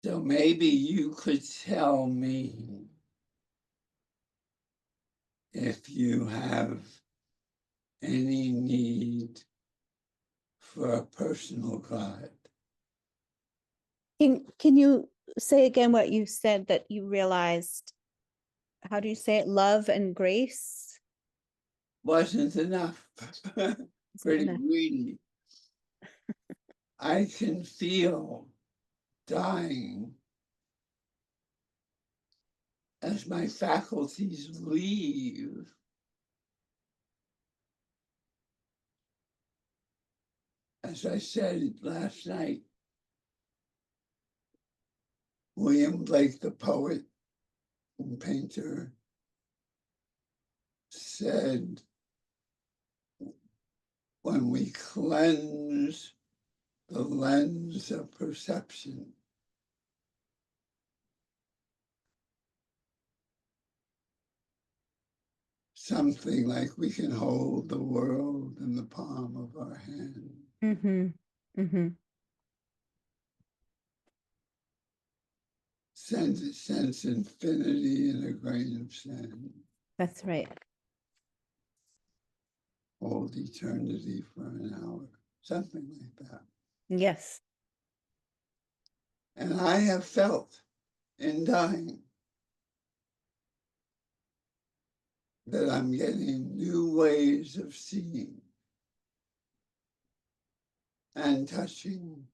So maybe you could tell me if you have any need for a personal God. Can you say again what you said that you realized? How do you say it? Love and grace? Wasn't enough. Isn't Pretty enough. greedy. I can feel dying as my faculties leave. As I said last night, William Blake, the poet and painter, said, when we cleanse the lens of perception, something like we can hold the world in the palm of our hand. Mm-hmm. Mm-hmm. Sense infinity in a grain of sand. That's right. Hold eternity for an hour, something like that. Yes. And I have felt in dying that I'm getting new ways of seeing and touching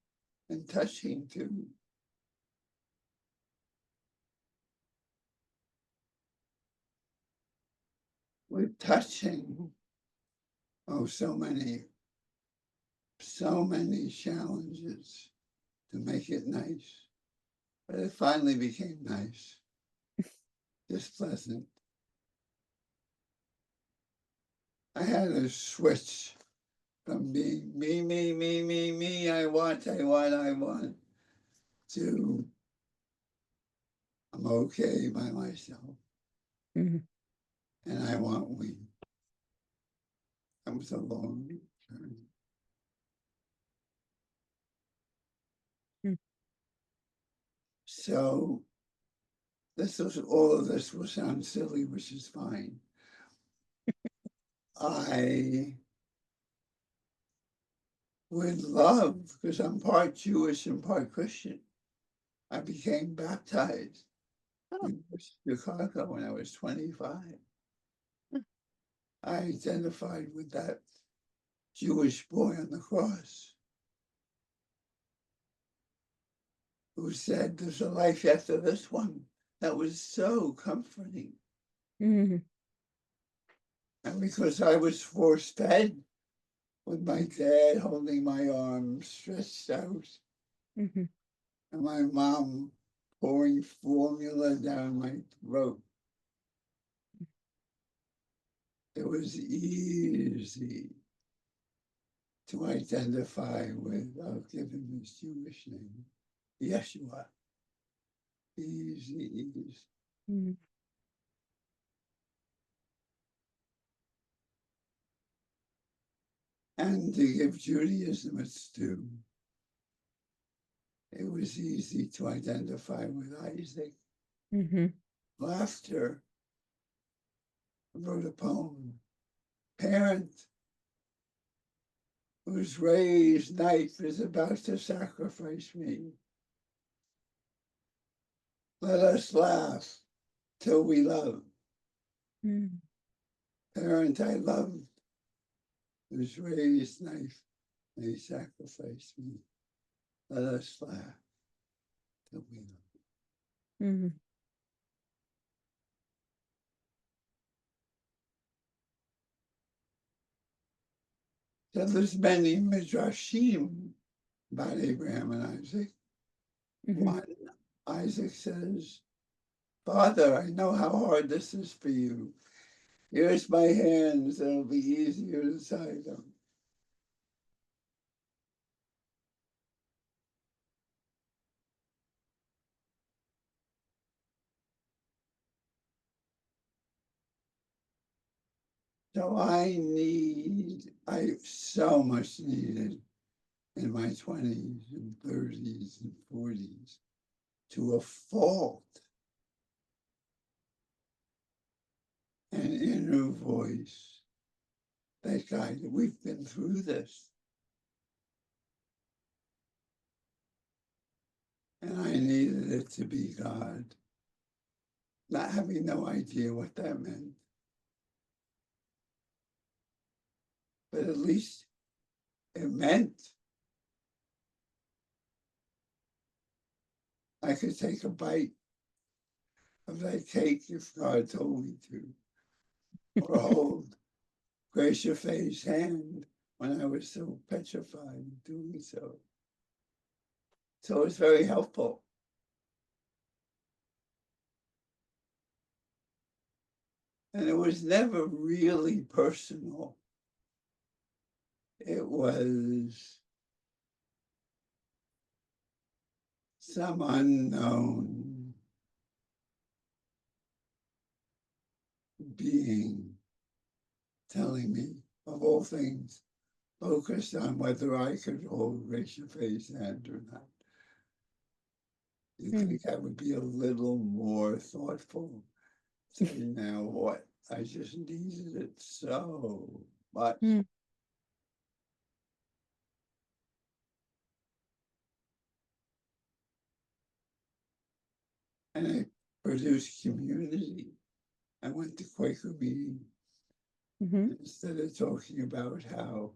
too. With touching, oh, so many challenges to make it nice. But it finally became nice, just pleasant. I had to switch from being me, I want, to I'm okay by myself Mm-hmm. and I want we. That was a long journey. So all of this will sound silly, which is fine. I would love, because I'm part Jewish and part Christian, I became baptized Oh. in Chicago when I was 25. I identified with that Jewish boy on the cross who said, there's a life after this one. That was so comforting. Mm-hmm. And because I was force fed with my dad holding my arm stretched out Mm-hmm. and my mom pouring formula down my throat, it was easy to identify with, I'll give him his Jewish name, Yeshua. Easy. Mm-hmm. And to give Judaism its due, it was easy to identify with Isaac. Mm-hmm. Laughter wrote a poem. Parent whose raised knife is about to sacrifice me. Let us laugh till we love. Mm-hmm. Parent I loved, whose raised knife may sacrifice me. Let us laugh till we love. Mm-hmm. So there's many midrashim about Abraham and Isaac. Mm-hmm. One, Isaac says, Father, I know how hard this is for you. Here's my hands, it'll be easier to tie them. So I so much needed in my 20s and 30s and 40s to a fault, an inner voice that guided. We've been through this. And I needed it to be God, not having no idea what that meant. But at least it meant I could take a bite of that cake if God told me to, or hold Gracia Faye's hand when I was so petrified of doing so. So it was very helpful. And it was never really personal. It was some unknown being telling me, of all things, focused on whether I could hold Rachel Faye's hand or not. You think I would be a little more thoughtful? Say, now what? I just needed it so much. And it produced community. I went to Quaker meeting instead of talking about how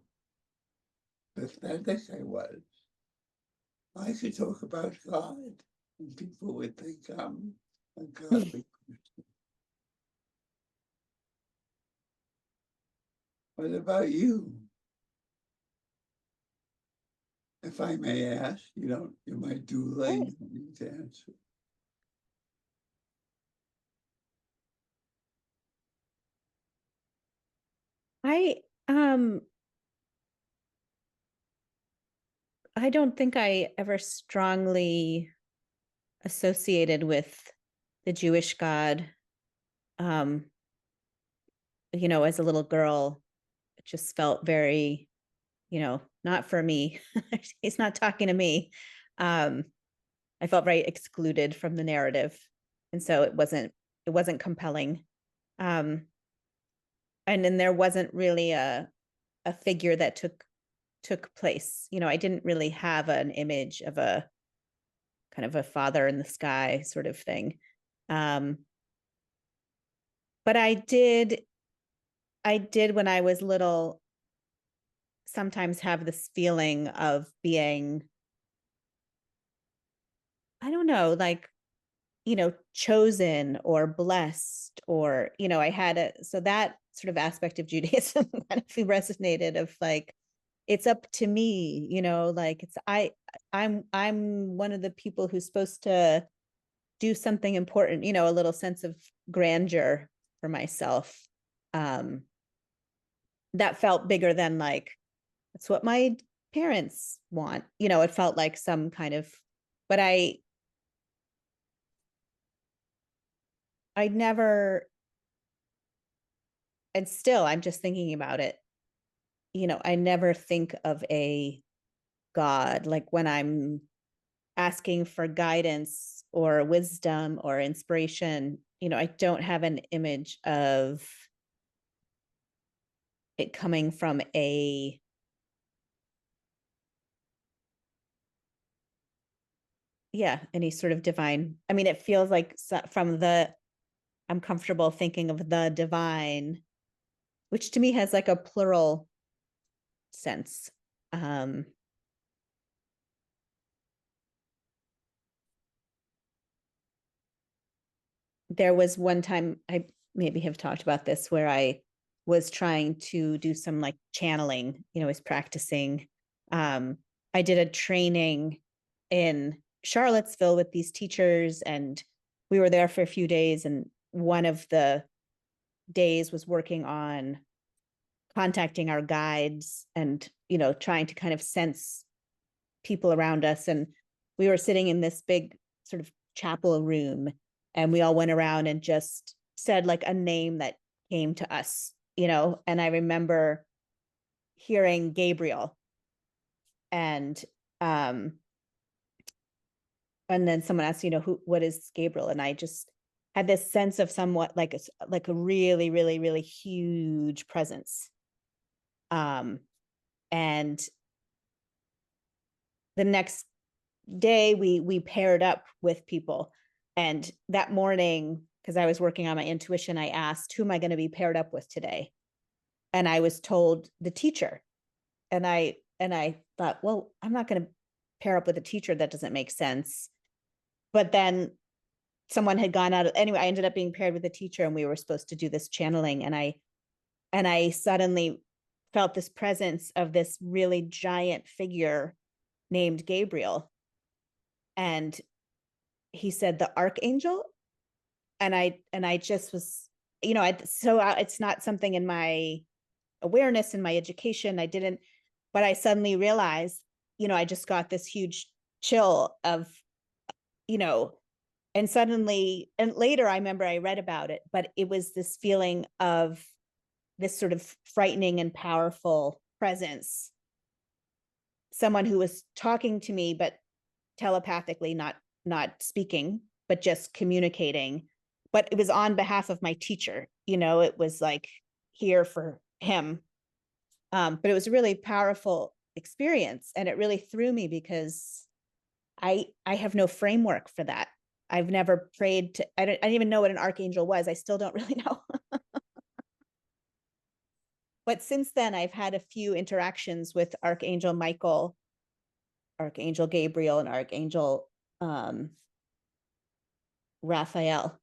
pathetic I was. I could talk about God, and people would think I'm a godly person. What about you? If I may ask, you're my doula, you don't need to answer. I I don't think I ever strongly associated with the Jewish God. Um, as a little girl, it just felt very, not for me. He's not talking to me. Um, I felt very excluded from the narrative. And so it wasn't compelling. Um, and then there wasn't really a figure that took place. I didn't really have an image of a kind of a father in the sky sort of thing. Um, but I did when I was little sometimes have this feeling of being, I don't know, like, chosen or blessed, or, I had so that sort of aspect of Judaism kind of resonated, of like, it's up to me, like I'm one of the people who's supposed to do something important, a little sense of grandeur for myself. Um, that felt bigger than like, that's what my parents want. It felt like some kind of, but I never, and still I'm just thinking about it. I never think of a God like when I'm asking for guidance or wisdom or inspiration. I don't have an image of it coming from any sort of divine. I mean, it feels like I'm comfortable thinking of the divine, which to me has like a plural sense. Um, there was one time, I maybe have talked about this, where I was trying to do some like channeling, was practicing. I did a training in Charlottesville with these teachers, and we were there for a few days. And one of the days was working on contacting our guides and, trying to kind of sense people around us. And we were sitting in this big sort of chapel room, and we all went around and just said like a name that came to us, and I remember hearing Gabriel, and and then someone asked, what is Gabriel? And I just had this sense of somewhat like a really, really, really huge presence. And the next day we paired up with people. And that morning, because I was working on my intuition, I asked, who am I going to be paired up with today? And I was told the teacher. And I thought, well, I'm not going to pair up with a teacher. That doesn't make sense. But then someone had gone out. Anyway, I ended up being paired with a teacher, and we were supposed to do this channeling. And I suddenly felt this presence of this really giant figure named Gabriel. And he said, the archangel. And I just was, it's not something in my awareness, in my education. But I suddenly realized, I just got this huge chill of, and suddenly, and later I remember I read about it, but it was this feeling of this sort of frightening and powerful presence, someone who was talking to me, but telepathically, not speaking, but just communicating. But it was on behalf of my teacher, it was like here for him. But it was a really powerful experience, and it really threw me because I have no framework for that. I've never prayed to, I didn't even know what an archangel was. I still don't really know. But since then, I've had a few interactions with Archangel Michael, Archangel Gabriel, and Archangel Raphael.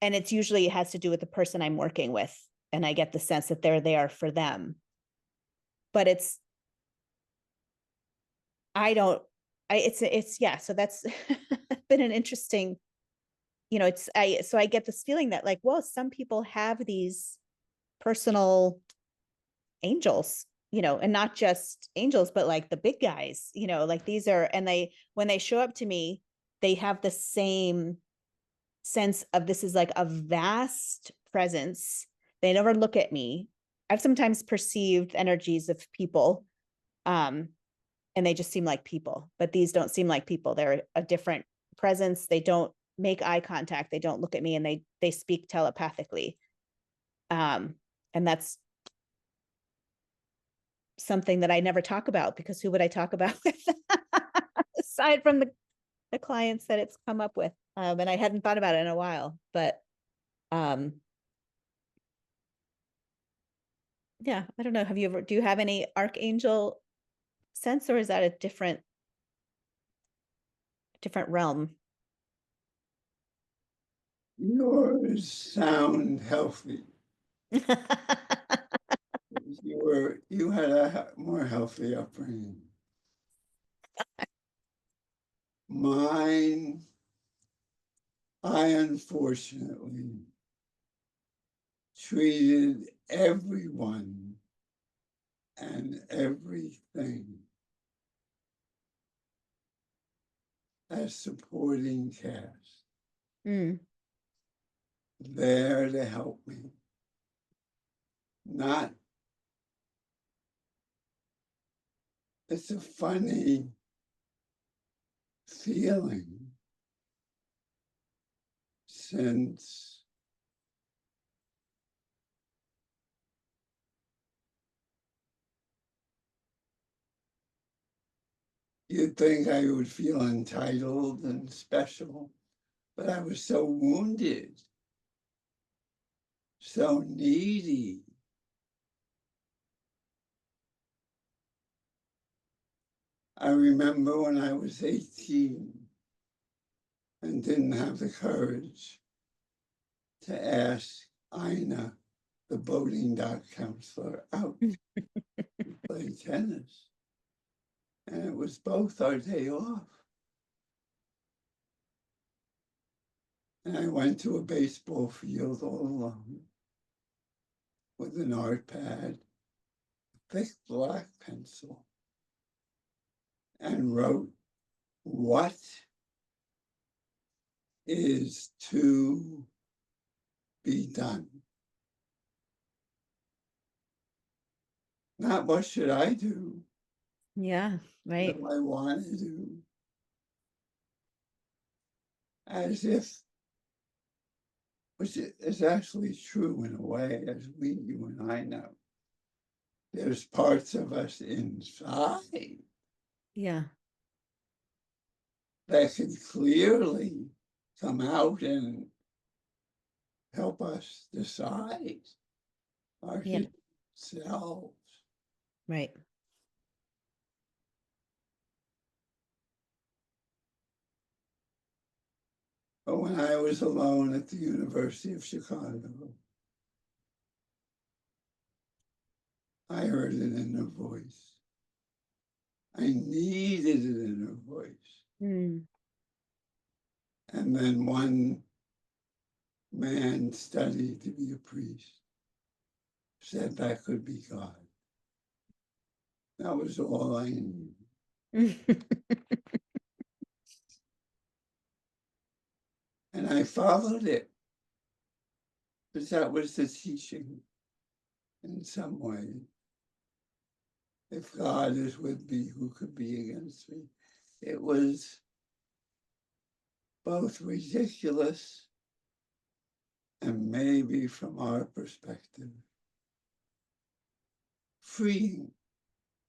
And it's usually, it has to do with the person I'm working with. And I get the sense that they're there for them. But it's yeah. So that's been an interesting, so I get this feeling that like, well, some people have these personal angels, and not just angels, but like the big guys, like these are, and when they show up to me, they have the same sense of this is like a vast presence. They never look at me. I've sometimes perceived energies of people, and they just seem like people, but these don't seem like people. They're a different presence. They don't make eye contact. They don't look at me, and they speak telepathically. And that's something that I never talk about, because who would I talk about with aside from the clients that it's come up with? And I hadn't thought about it in a while, but yeah, I don't know. Do you have any archangel sense, or is that a different realm? Yours sound healthy. You had a more healthy upbringing. Mine, I unfortunately treated everyone and everything as supporting cast, there to help me. Not, it's a funny feeling, since you'd think I would feel entitled and special, but I was so wounded, so needy. I remember when I was 18 and didn't have the courage to ask Ina, the boating dock counselor, out to play tennis. And it was both our day off. And I went to a baseball field all alone with an art pad, a thick black pencil, and wrote, "What is to be done?" Not what should I do, Yeah, right. So I wanted to, as if, which is actually true in a way, as you and I know. There's parts of us inside Yeah. that can clearly come out and help us decide our Yeah. hidden selves. Right. But when I was alone at the University of Chicago, I heard an inner voice. I needed an inner voice. Mm. And then one man studied to be a priest, said that could be God. That was all I needed. And I followed it because that was the teaching in some way. If God is with me, who could be against me? It was both ridiculous and maybe from our perspective, freeing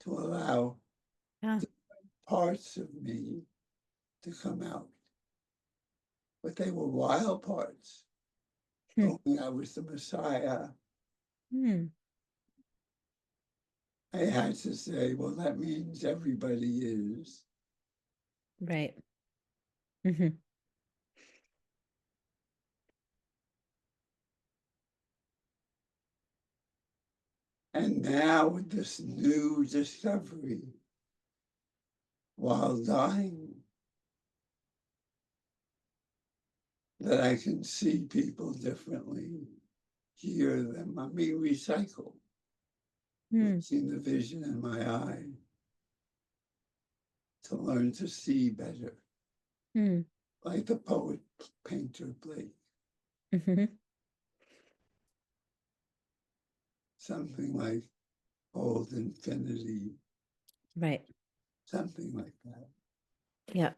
to allow Yeah. parts of me to come out. But they were wild parts. Only I was the Messiah. Mm. I had to say, well, that means everybody is. Right. Hmm. And now with this new discovery, while dying, that I can see people differently, hear them. I mean, recycle, Mm. losing the vision in my eye to learn to see better, Mm. like the poet painter Blake, Hmm. something like old infinity, Right. something like that. Yeah.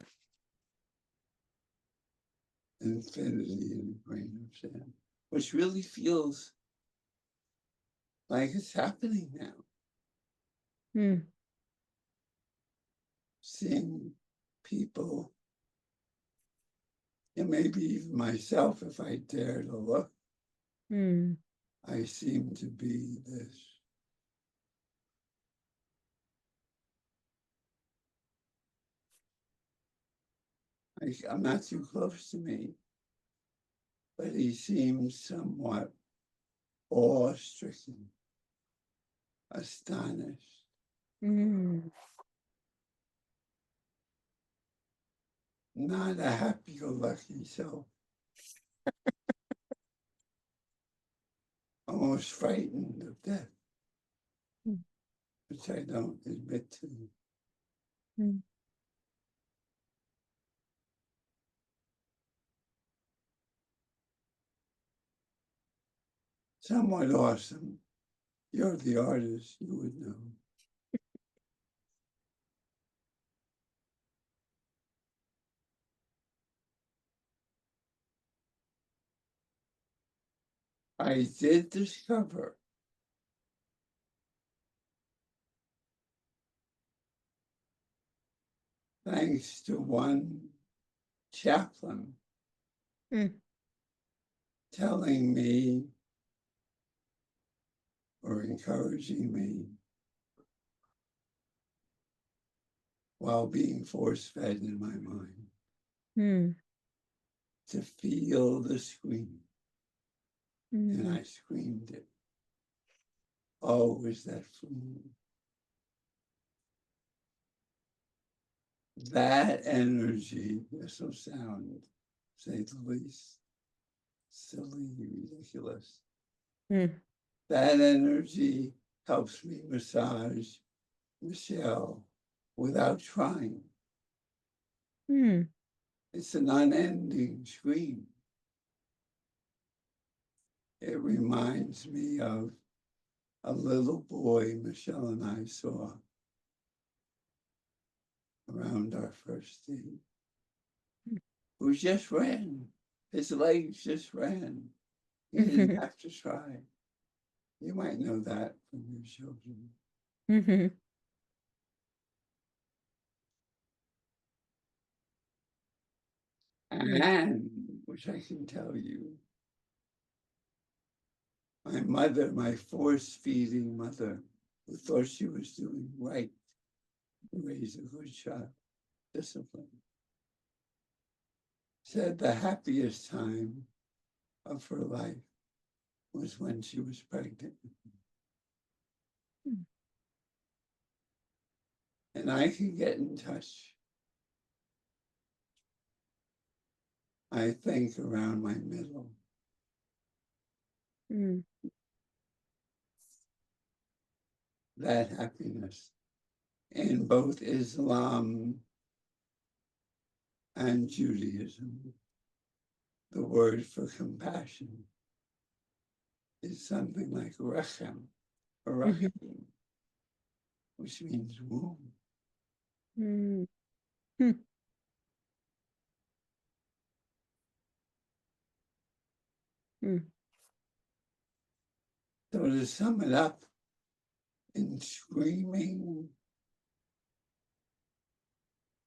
Infinity in a grain of sand, which really feels like it's happening now. Mm. Seeing people, and maybe even myself, if I dare to look, Mm. I seem to be this. I'm not too close to me, but he seems somewhat awe-stricken, astonished. Mm. Not a happy-go-lucky self, almost frightened of death, Mm. which I don't admit to. Mm. Somewhat awesome. You're the artist, you would know. I did discover, thanks to one chaplain Mm. telling me or encouraging me while being force-fed in my mind Mm. to feel the scream. And Mm. I screamed it. Oh, was that flame? That energy, this will sound, say the least, silly, ridiculous. Mm. That energy helps me massage Michelle without trying. Mm. It's an unending scream. It reminds me of a little boy Michelle and I saw around our first date, who just ran. His legs just ran. He didn't have to try. You might know that from your children. Mm-hmm. And, which I can tell you, my mother, my force-feeding mother, who thought she was doing right to raise a good child, discipline, said the happiest time of her life was when she was pregnant. And I can get in touch, I think, around my middle. Mm. That happiness in both Islam and Judaism. The word for compassion is something like rechem, which means womb. Mm. Mm. Mm. So to sum it up, in screaming,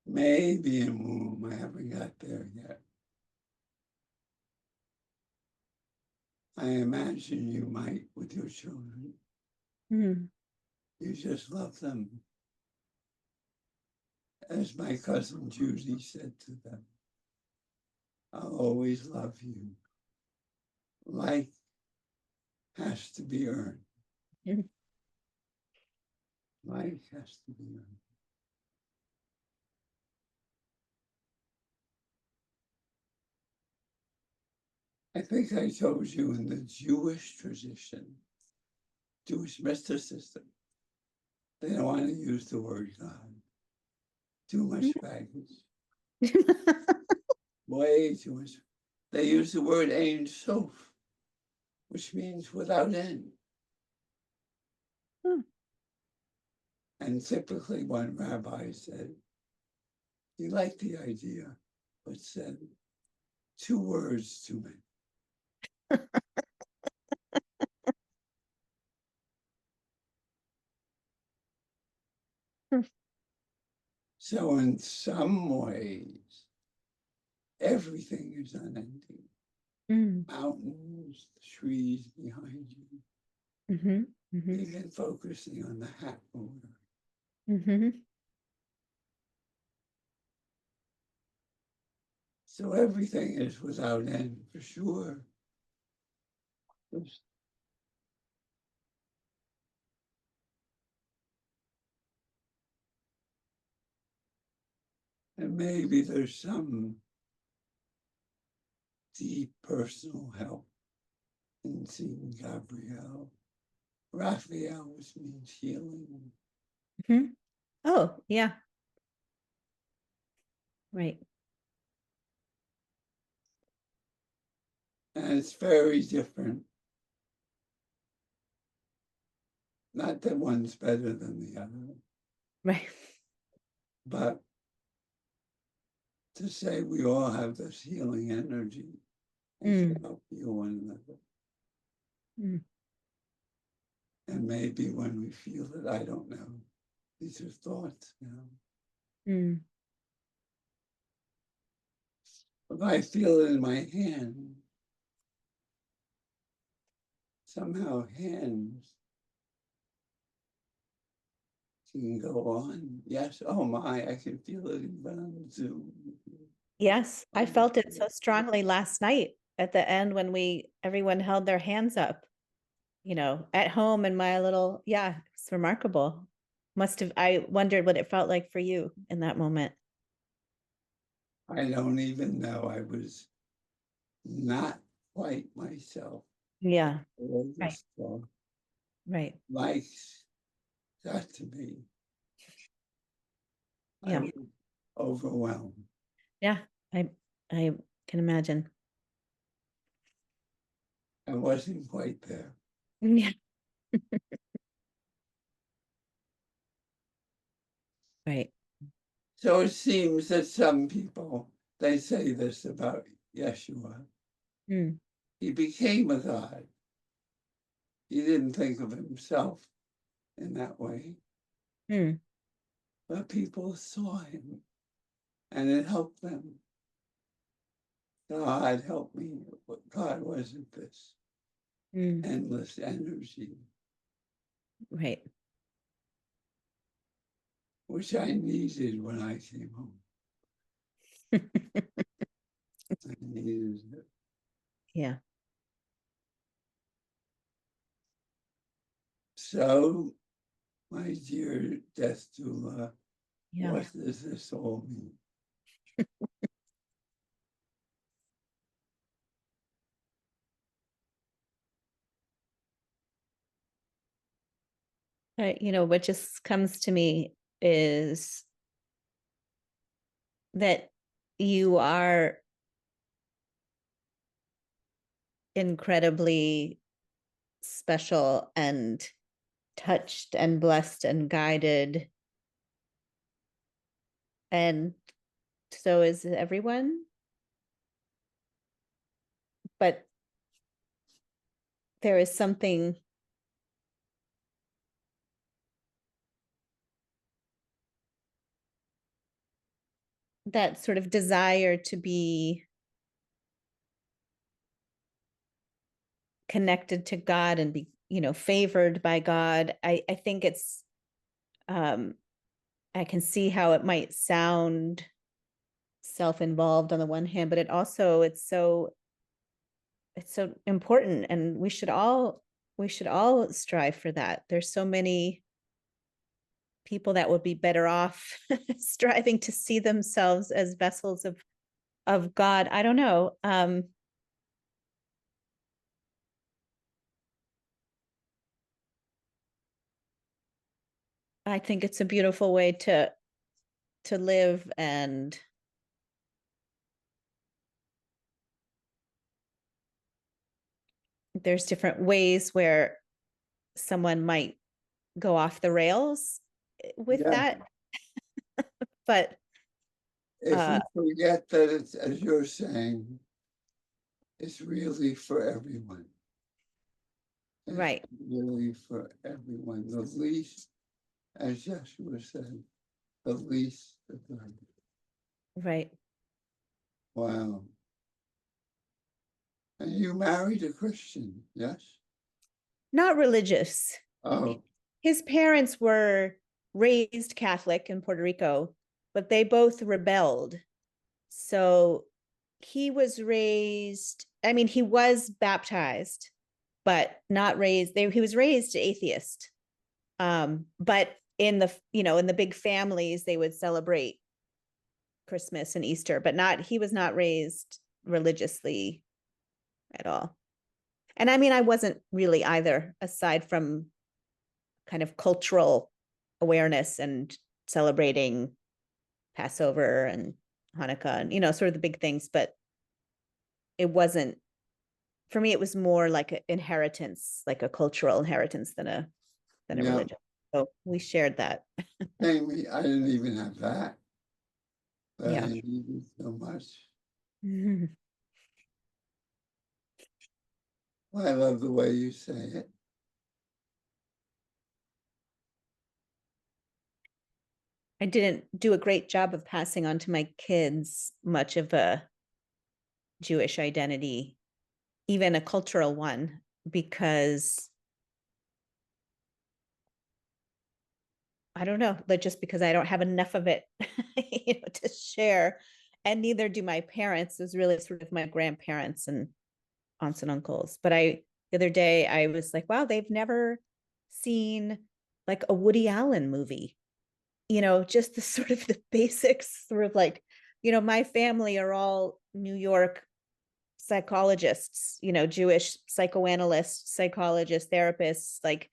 maybe in womb, I haven't got there yet. I imagine you might with your children. Mm. You just love them. As my cousin Judy said to them, I'll always love you. Like has to be earned. Mm. Like has to be earned. I think I told you in the Jewish tradition, Jewish mysticism, they don't want to use the word God. Too much baggage. Way too much. They use the word Ein Sof, which means without end. Hmm. And typically one rabbi said, he liked the idea, but said, 2 words too many. So in some ways, everything is unending. Mm. Mountains, trees behind you, Mm-hmm. Mm-hmm. even focusing on the hat order. Mm-hmm. So everything is without end for sure. And maybe there's some deep personal help in seeing Gabrielle. Raphael, which means healing. Mm-hmm. Oh, yeah. Right. And it's very different. Not that one's better than the other, Right. but to say we all have this healing energy and can Mm. help heal one another. Mm. And maybe when we feel it, I don't know. These are thoughts now. Mm. If I feel it in my hand, somehow hands can go on. Yes, oh my, I can feel it even on Zoom. Yes, I felt it so strongly last night at the end when everyone held their hands up, at home in my little, yeah, it's remarkable. I wondered what it felt like for you in that moment. I don't even know. I was not quite myself. Yeah, All right, this stuff, right. life's got to be. I Yeah, was overwhelmed. yeah, I can imagine. I wasn't quite there. Yeah, right. So it seems that some people, they say this about Yeshua. Mm, He became a God. He didn't think of himself in that way, mm, but people saw him and it helped them. God help me. God wasn't this mm, endless energy, right. which I needed when I came home. I needed it. Yeah. So, my dear death doula, Yeah. what does this all mean? What just comes to me is that you are incredibly special and touched and blessed and guided. And so is everyone. But there is something that sort of desire to be connected to God and be, favored by God. I think it's I can see how it might sound self-involved on the one hand, but it's so important, and we should all strive for that. There's so many people that would be better off striving to see themselves as vessels of God. I don't know. I think it's a beautiful way to live, and there's different ways where someone might go off the rails with Yeah, that, but if uh we forget that it's, as you're saying, it's really for everyone. It's right, really for everyone. The least, as Yeshua said, the least of them. right. Wow. And you married a Christian, yes? Not religious. Oh, His parents were raised Catholic in Puerto Rico, but they both rebelled. So he was raised, I mean, he was baptized, but not raised. He was raised atheist. But in the big families, they would celebrate Christmas and Easter, but he was not raised religiously at all. And I mean, I wasn't really either, aside from kind of cultural awareness and celebrating Passover and Hanukkah and, sort of the big things. But it wasn't, for me, it was more like an inheritance, like a cultural inheritance than a yeah. religion. So we shared that. Amy, I didn't even have that, but I Yeah. needed so much. Well, I love the way you say it. I didn't do a great job of passing on to my kids much of a Jewish identity, even a cultural one, because I don't know, but just because I don't have enough of it, to share. And neither do my parents. It was really sort of my grandparents and aunts and uncles. But the other day, I was like, wow, they've never seen like a Woody Allen movie, just the sort of the basics, sort of like, my family are all New York psychologists, Jewish psychoanalysts, psychologists, therapists. Like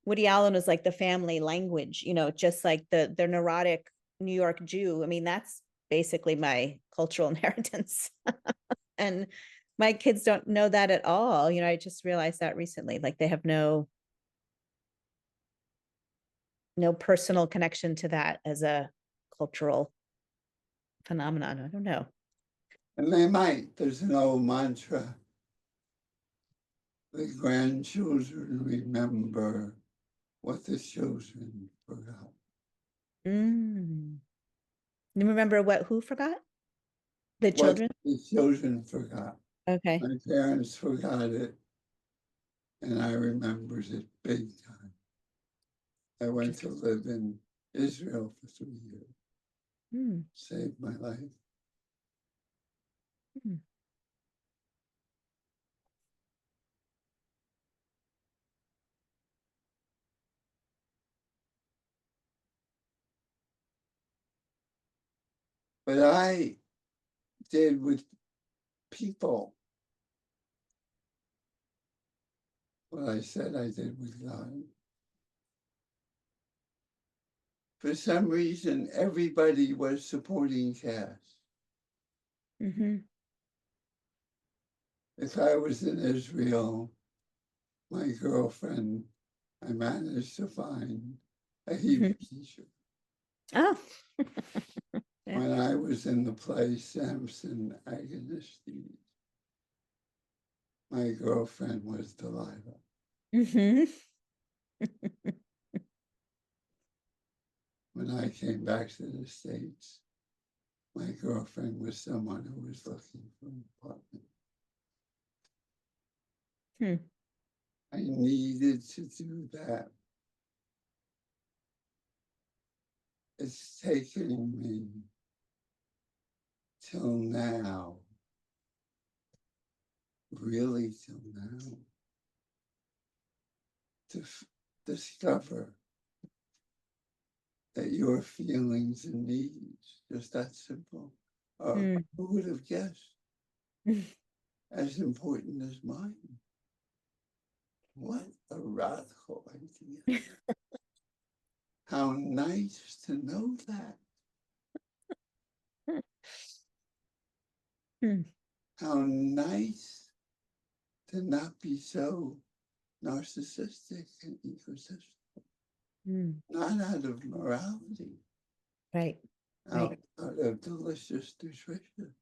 Woody Allen was like the family language, just like the neurotic New York Jew. I mean, that's basically my cultural inheritance. And my kids don't know that at all. I just realized that recently. Like they have no personal connection to that as a cultural phenomenon. I don't know. And they might. There's an old mantra. The grandchildren remember what the children forgot. Mm. You remember who forgot? The What children? the children forgot. Okay. My parents forgot it, and I remembered it big time. I went to live in Israel for 3 years. Mm. Saved my life. Mm. But I did with people what I said I did with God. For some reason, everybody was supporting Cass. Mm-hmm. If I was in Israel, my girlfriend, I managed to find a Hebrew teacher. Oh. Yeah. When I was in the play Samson Agonistes, my girlfriend was Delilah. Mm-hmm. When I came back to the States, my girlfriend was someone who was looking for an apartment. Hmm. I needed to do that. It's taken me till now, really till now, to discover that your feelings and needs, just that simple, are, Mm. who would have guessed, as important as mine? What a radical idea. How nice to know that. Hmm. How nice to not be so narcissistic and egotistical. Mm. Not out of morality, Right. out, Right. out of delicious nutrition.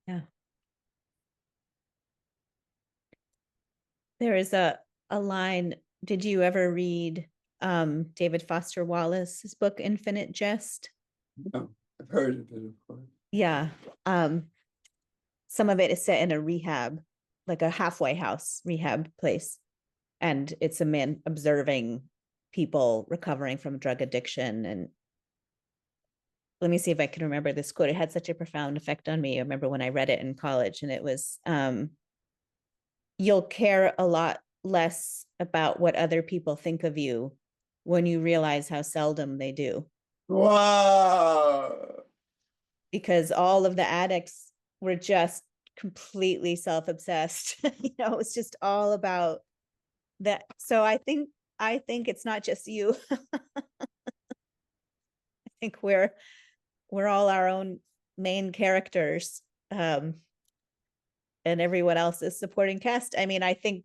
Yeah. There is a line. Did you ever read David Foster Wallace's book Infinite Jest? No, I've heard of it, of course. Yeah. Some of it is set in a rehab, like a halfway house rehab place. And it's a man observing people recovering from drug addiction. And let me see if I can remember this quote. It had such a profound effect on me. I remember when I read it in college, and it was, you'll care a lot less about what other people think of you when you realize how seldom they do. Wow. Because all of the addicts were just completely self-obsessed. It's just all about that. So I think it's not just you. I think we're all our own main characters. And everyone else is supporting cast. I mean, I think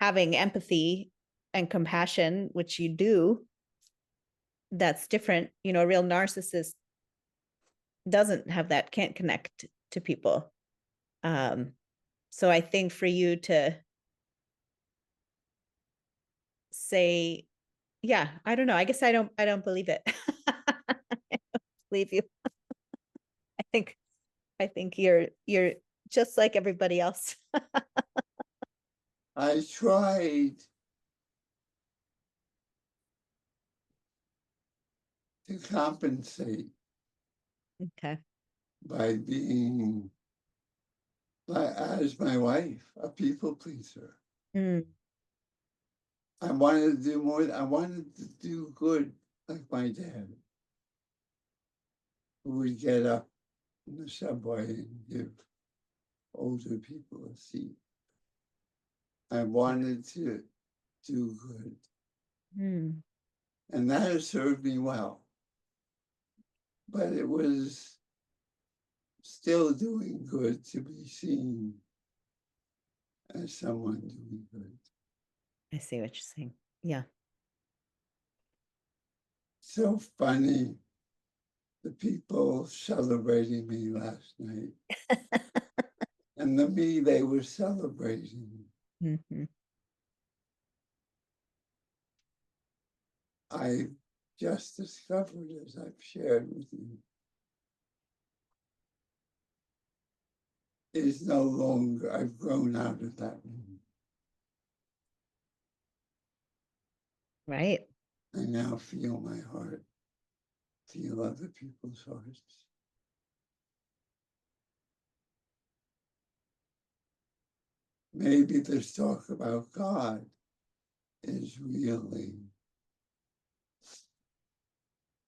having empathy and compassion, which you do, that's different. A real narcissist doesn't have that, can't connect to people. So I think for you to say, yeah, I don't know. I guess I don't believe it. I don't believe you. I think you're just like everybody else. I tried to compensate Okay. by being, as my wife, a people pleaser. Mm. I wanted to do more. I wanted to do good like my dad, who would get up in the subway and give older people a seat. I wanted to do good. Mm. And that has served me well. But it was still doing good to be seen as someone doing good. I see what you're saying. Yeah. So funny, the people celebrating me last night and the me they were celebrating. Mhm. I just discovered, as I've shared with you, is no longer, I've grown out of that room. Right. I now feel my heart, feel other people's hearts. Maybe this talk about God is really,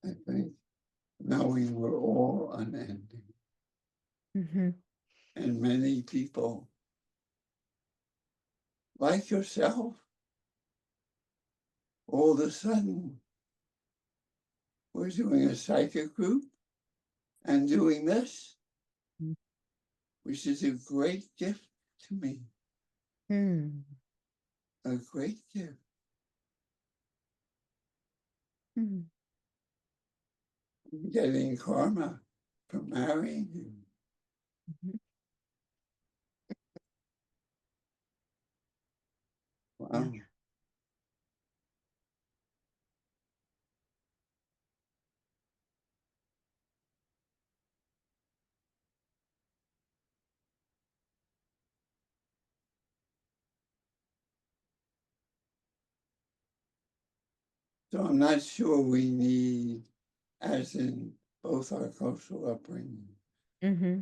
I think, knowing we're all unending. Mm-hmm. And many people, like yourself, all of a sudden, we're doing a psychic group and doing this, which is a great gift to me, Mm. a great gift. Mm. I'm getting karma from marrying you. Mhm. Wow. Yeah. So I'm not sure we need, as in both our cultural upbringing, Mm-hmm.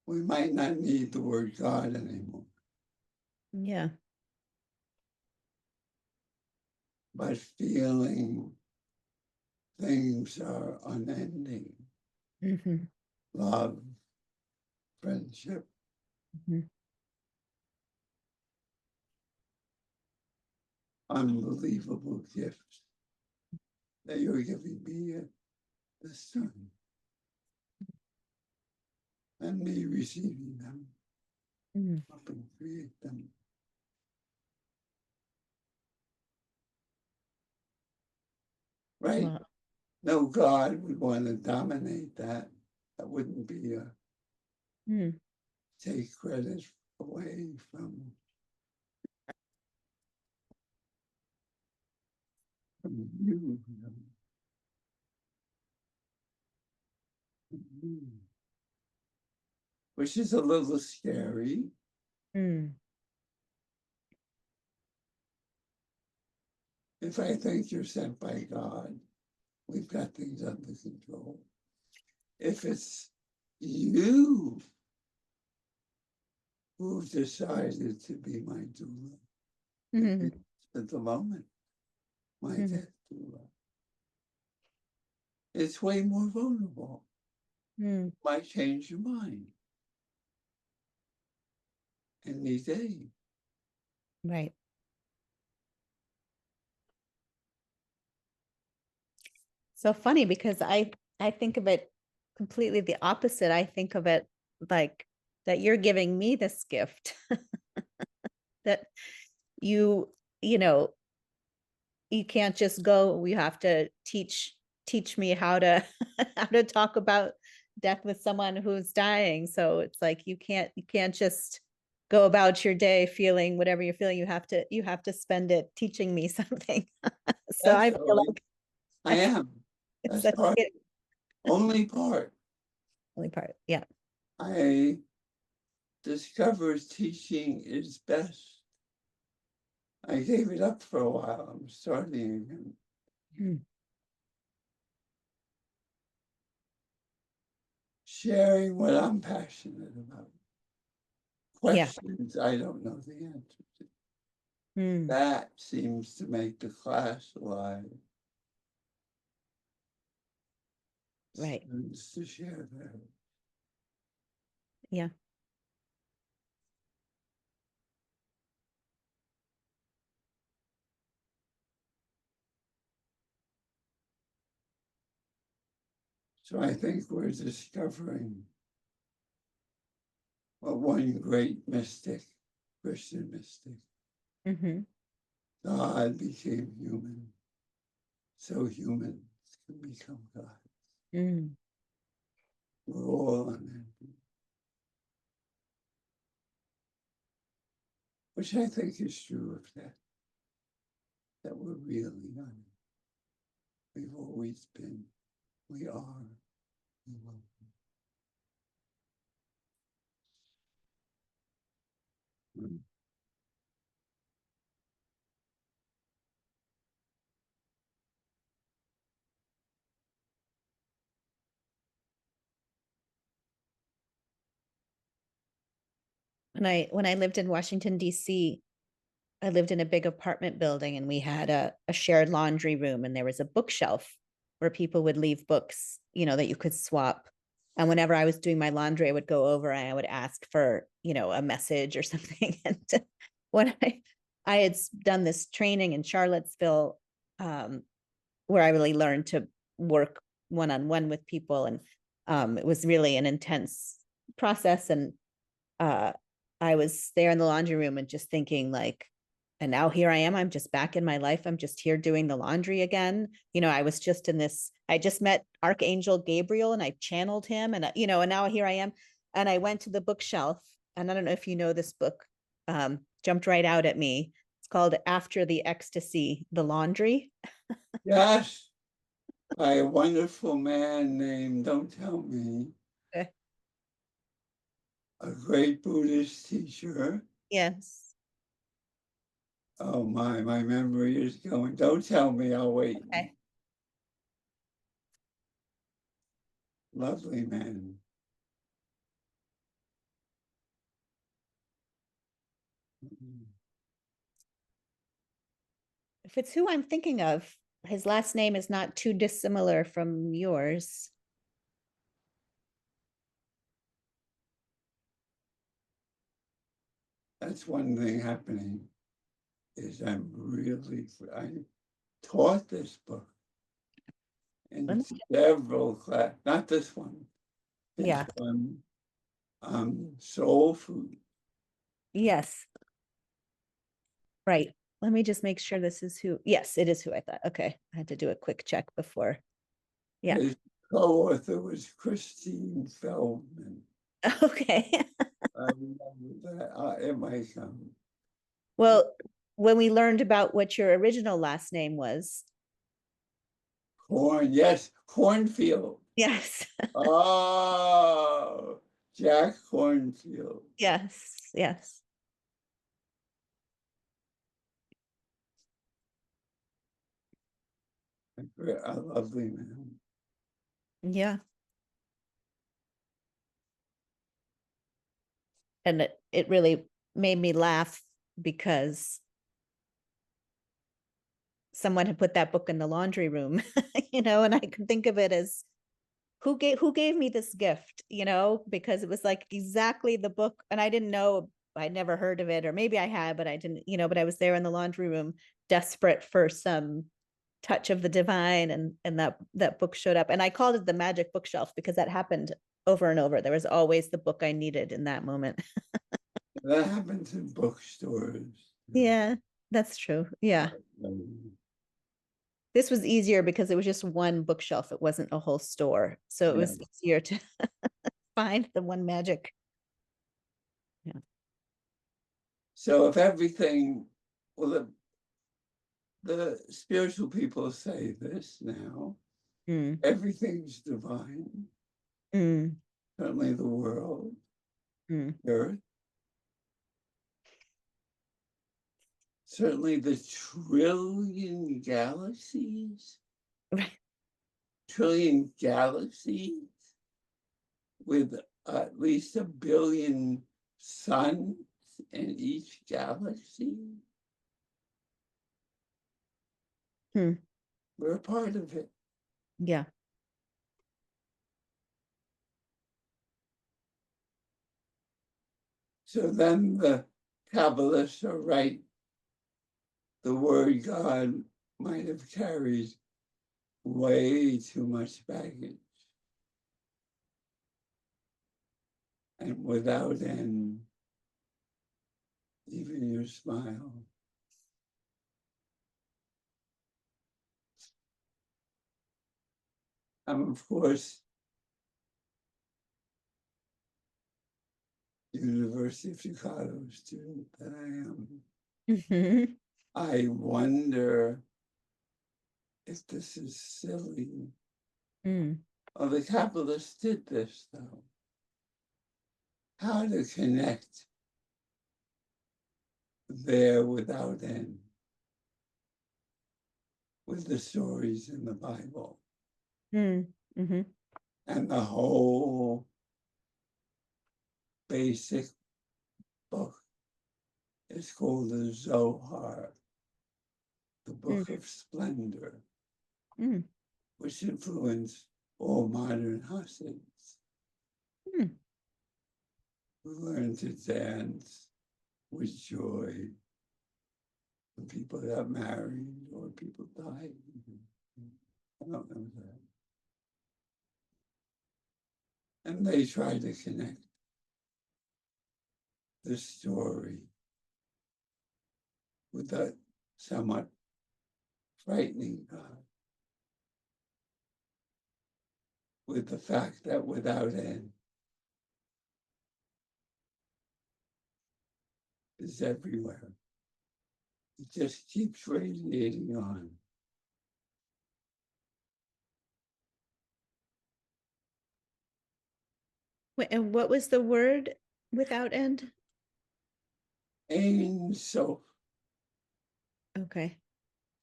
we might not need the word God anymore, Yeah. but feeling things are unending. Mm-hmm. Love, friendship, Mm-hmm. unbelievable gifts that you're giving me this time, and me receiving them, Mm-hmm. helping create them. Right? Well, No God would want to dominate that. That wouldn't be a mm. take credit away from you. Which is a little scary. Mm. If I think you're sent by God, we've got things under control. If it's you who've decided to be my doula, Mm-hmm. at the moment, my Mm-hmm. death doula, it's way more vulnerable. Mm. Might change your mind any day. Right. So funny because I think of it completely the opposite. I think of it like that you're giving me this gift that you you know you can't just go, you have to teach me how to how to talk about death with someone who's dying. So it's like you can't just go about your day feeling whatever you're feeling. You have to spend it teaching me something. So I feel Actually, I like am. it's That's the part, only part. only part. Yeah. I discovered teaching is best. I gave it up for a while. I'm starting again. Mm. Sharing what I'm passionate about. Yeah. Questions I don't know the answer to. Mm. That seems to make the class alive. Right. Students to share that. Yeah. So I think we're discovering what one great mystic Christian mystic. Mm-hmm. God became human, so humans can become God. Mm. We're all unhappy. Which I think is true of that we're really unhappy. We've always been, we are, we will be. When I lived in Washington, D.C., I lived in a big apartment building and we had a shared laundry room and there was a bookshelf where people would leave books, you know, that you could swap. And whenever I was doing my laundry, I would go over and I would ask for, you know, a message or something. And when I had done this training in Charlottesville, where I really learned to work one-on-one with people. And it was really an intense process. And I was there in the laundry room and just thinking like, and now here I am, I'm just back in my life. I'm just here doing the laundry again. You know, I was just in this, I just met Archangel Gabriel and I channeled him and, you know, and now here I am. And I went to the bookshelf and I don't know if you know this book, jumped right out at me. It's called After the Ecstasy, The Laundry. Yes, by a wonderful man named, don't tell me, Okay. a great Buddhist teacher. Yes. Oh my memory is going. Don't tell me, I'll wait. Okay. Lovely man. If it's who I'm thinking of, his last name is not too dissimilar from yours. That's one thing happening is I taught this book in several class, not this one. This Yeah. one, soul food. Yes. Right. Let me just make sure this is who. Yes, it is who I thought. Okay. I had to do a quick check before. Yeah. His co-author was Christine Feldman. Okay. I remember that. It might come. Well, when we learned about what your original last name was. Corn, yes, cornfield. Yes. Oh, Jack Cornfield. Yes. Yes. A lovely man. Yeah. And it really made me laugh because someone had put that book in the laundry room, you know, and I could think of it as who gave me this gift, you know, because it was like exactly the book. And I didn't know, I'd never heard of it, or maybe I had, but I didn't, you know, but I was there in the laundry room desperate for some touch of the divine, and that book showed up. And I called it the magic bookshelf because that happened over and over. There was always the book I needed in that moment. That happens in bookstores. Yeah, that's true. Yeah. This was easier because it was just one bookshelf. It wasn't a whole store. So it was easier to find the one magic. Yeah. So if everything, well, the spiritual people say this now, everything's divine, certainly the world, the earth, certainly the trillion galaxies, Right. trillion galaxies with at least 1 billion suns in each galaxy. We're a part of it. Yeah. So then the Kabbalists are right. The word God might have carried way too much baggage. And without end, her smile. Of course, University of Chicago student that I am. Mhm. I wonder if this is silly. Mm. Well, the capitalists did this, though. How to connect there without end with the stories in the Bible. Mm. Mhm. And the whole basic book is called the Zohar, the Mm. Book of Splendor, Mm. which influenced all modern Hasids Mm. who learn to dance with joy when people got married or people died. I don't know that. And they try to connect the story with that somewhat frightening God, with the fact that without end is everywhere. It just keeps radiating on. Wait, and what was the word without end? Ain't so, Okay.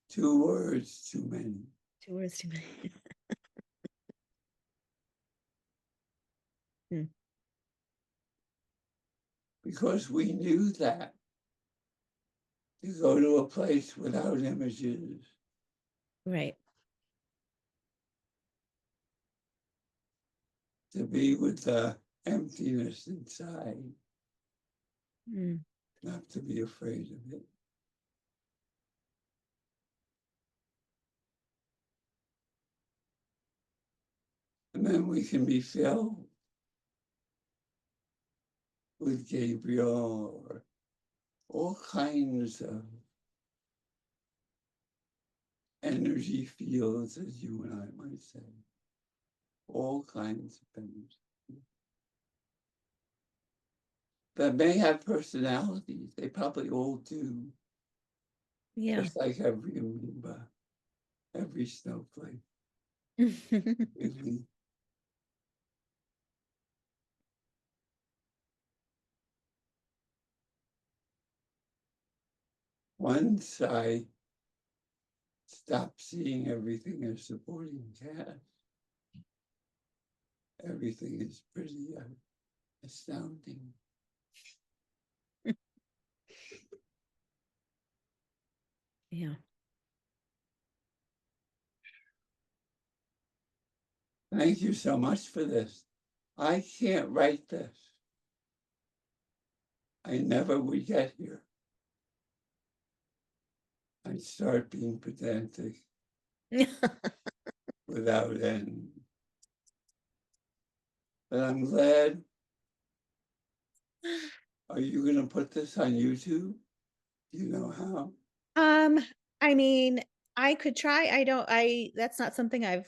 2 words too many. 2 words too many. Hmm. Because we knew that to go to a place without images, Right. to be with the emptiness inside, Mm. not to be afraid of it. And then we can be filled with Gabriel or all kinds of energy fields, as you and I might say, all kinds of things that may have personalities. They probably all do, Yeah. just like every amoeba, every snowflake. Really. Once I stopped seeing everything as supporting cast, everything is pretty astounding. Yeah. Thank you so much for this. I can't write this. I never would get here. I'd start being pedantic without end. But I'm glad. Are you going to put this on YouTube? Do you know how? I mean, I could try. That's not something I've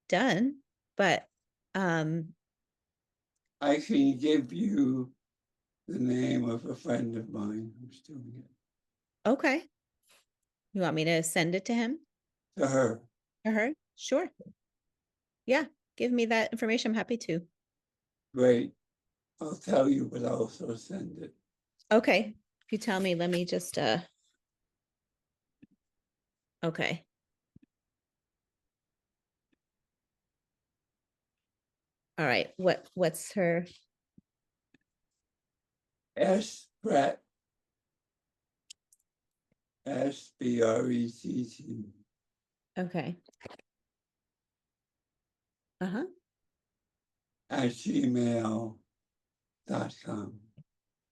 done, but I can give you the name of a friend of mine who's doing it. okay. You want me to send it to him To her. or her? Sure. Yeah. Give me that information. I'm happy to. Great. I'll tell you, but I'll also send it. Okay. If you tell me, let me just okay. All right. What's her? S. Brett. SBRETT Okay. Uh-huh. @gmail.com.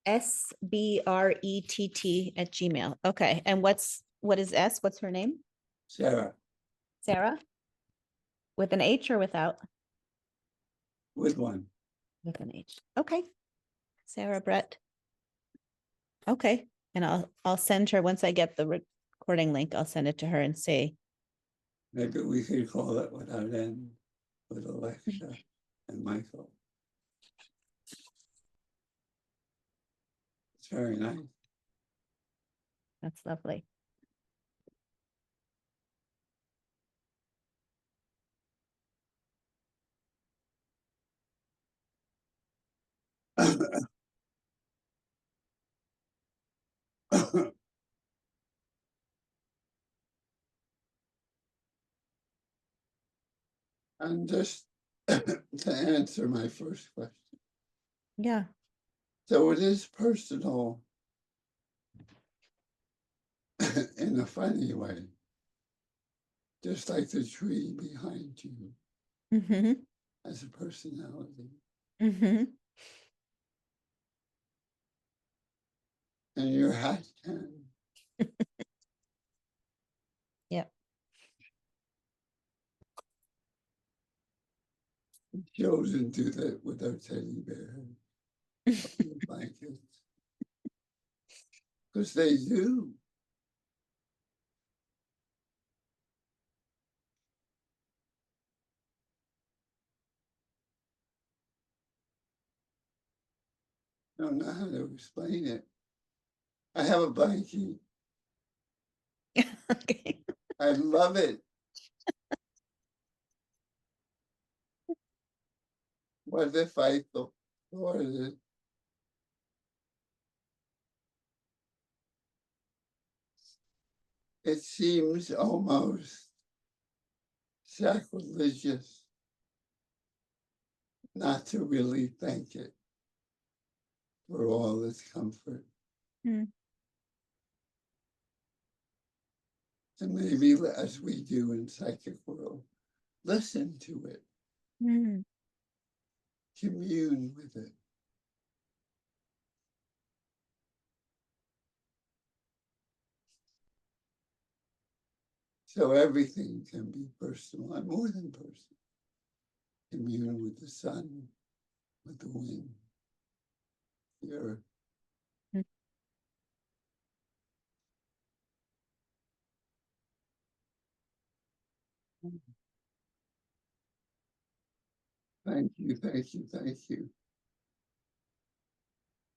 SBRETT@gmail. Okay. And what is S? What's her name? Sarah, Sarah? With an H or without? with one. With an H. Okay. Sarah Brett. Okay. And I'll send her once I get the recording link, I'll send it to her and say, Maybe we could call it Without End with Alexa and Michael. It's very nice. that's lovely. And just to answer my first question. Yeah. So it is personal in a funny way, just like the tree behind you Mm-hmm. has a personality. Mm-hmm. And your hat can. Yep. Children do that with our teddy bear blankets. Because they do. I don't know how to explain it. I have a blankie. Okay. I love it. What if I thought it seems almost sacrilegious not to really thank it for all its comfort. Mm. And maybe as we do in psychic world, listen to it, Mm. commune with it. So everything can be personal and more than personal. Commune with the sun, with the wind, the earth. Mm. Thank you, thank you, thank you.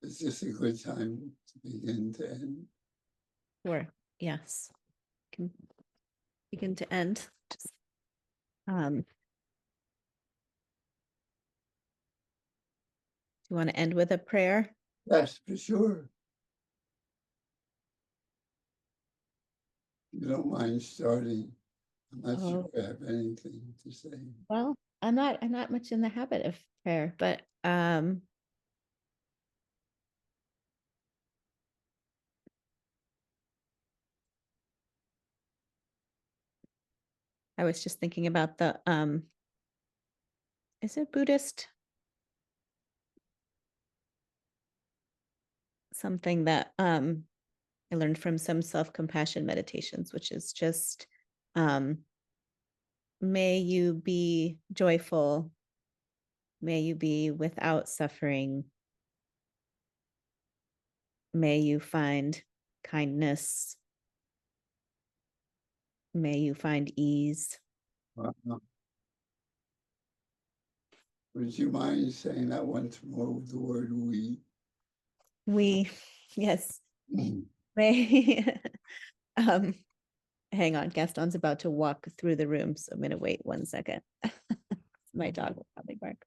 Is this a good time to begin to end? Sure. Yes. Can begin to end. Just, do you want to end with a prayer? Yes, for sure. You don't mind starting. I'm not sure Oh, I have anything to say. well, I'm not much in the habit of prayer, but I was just thinking about the is it Buddhist? Something that I learned from some self-compassion meditations, which is just um may you be joyful, may you be without suffering, may you find kindness, may you find ease. Would you mind saying that once more with the word we? We, yes, may um hang on, Gaston's about to walk through the room, so I'm going to wait 1 second. My dog will probably bark.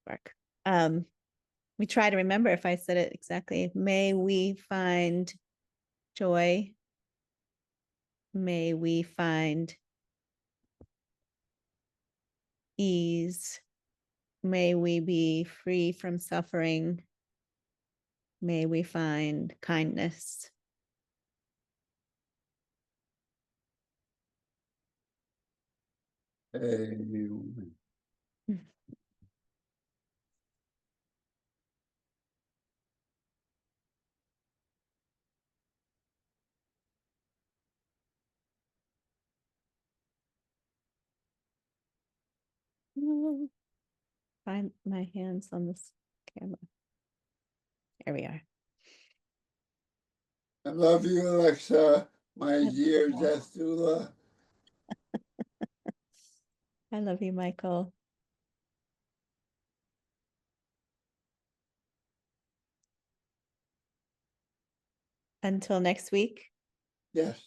Bark. We try to remember if I said it exactly. May we find joy. May we find ease. May we be free from suffering. May we find kindness. Amen. Find my hands on this camera. There we are. I love you, Alexa, my love you, dear Michael. death doula. I love you, Michael. Until next week. Yes.